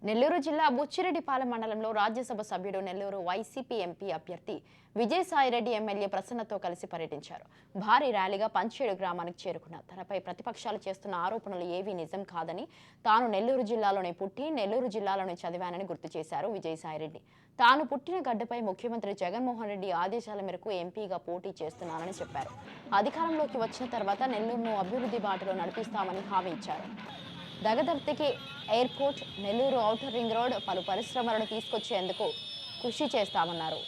నెల్లూరు జిల్లా బుచ్చిరెడ్డిపాలెం మండలంలో రాజ్యసభ సభ్యుడు నెల్లూరు వైసీపీ ఎంపీ అభ్యర్థి విజయసాయిరెడ్డి ఎమ్మెల్యే ప్రసన్నతో కలిసి పర్యటించారు. భారీ ర్యాలీగా పంచేడు గ్రామానికి చేరుకున్నారు. తనపై ప్రతిపక్షాలు చేస్తున్న ఆరోపణలు ఏవీ నిజం కాదని, తాను నెల్లూరు జిల్లాలోనే పుట్టి నెల్లూరు జిల్లాలోనే చదివానని గుర్తు చేశారు విజయసాయిరెడ్డి. తాను పుట్టిన గడ్డపై ముఖ్యమంత్రి జగన్మోహన్ రెడ్డి ఆదేశాల మేరకు ఎంపీగా పోటీ చేస్తున్నానని చెప్పారు. అధికారంలోకి వచ్చిన తర్వాత నెల్లూరును అభివృద్ధి బాటలో నడిపిస్తామని హామీ ఇచ్చారు. దగదర్తికి airport, Nellore outer ring road, పలు పరిశ్రమలను తీసుకొచ్చేందుకు కృషి చేస్తామన్నారు.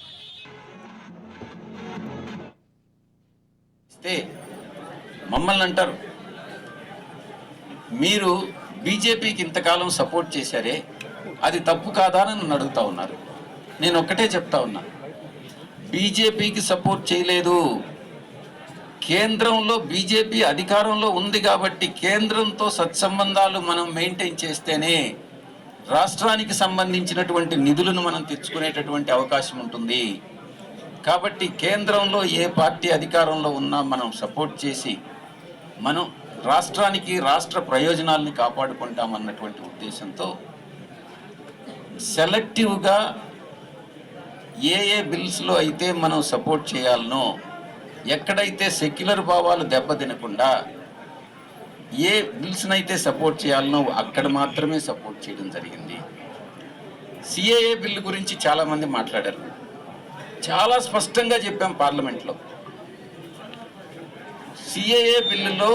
మమ్మల్ని అంటారు, మీరు బీజేపీకి ఇంతకాలం సపోర్ట్ చేశారే, అది తప్పు కాదా అని నన్ను అడుగుతా ఉన్నారు. నేను ఒక్కటే చెప్తా ఉన్నా, బీజేపీకి సపోర్ట్ చేయలేదు. కేంద్రంలో బీజేపీ అధికారంలో ఉంది కాబట్టి కేంద్రంతో సత్సంబంధాలు మనం మెయింటైన్ చేస్తేనే రాష్ట్రానికి సంబంధించినటువంటి నిధులను మనం తెచ్చుకునేటటువంటి అవకాశం ఉంటుంది. కాబట్టి కేంద్రంలో ఏ పార్టీ అధికారంలో ఉన్నా మనం సపోర్ట్ చేసి మనం రాష్ట్రానికి రాష్ట్ర ప్రయోజనాలని కాపాడుకుంటామన్నటువంటి ఉద్దేశంతో సెలెక్టివ్గా ఏ బిల్స్లో అయితే మనం సపోర్ట్ చేయాలనో, ఎక్కడైతే సెక్యులర్ భావాలు దెబ్బతినకుండా ఏ బిల్స్నైతే సపోర్ట్ చేయాలనో అక్కడ మాత్రమే సపోర్ట్ చేయడం జరిగింది. సిఏఏ బిల్లు గురించి చాలామంది మాట్లాడారు. చాలా స్పష్టంగా చెప్పాం పార్లమెంట్లో. సిఏఏ బిల్లులో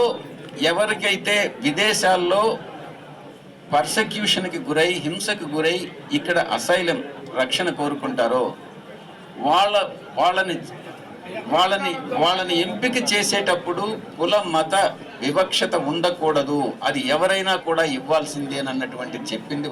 ఎవరికైతే విదేశాల్లో పర్సెక్యూషన్కి గురై, హింసకు గురై ఇక్కడ అసైలం రక్షణ కోరుకుంటారో వాళ్ళని ఎంపిక చేసేటప్పుడు కుల మత వివక్షత ఉండకూడదు, అది ఎవరైనా కూడా ఇవ్వాల్సిందేనన్నటువంటి చెప్పింది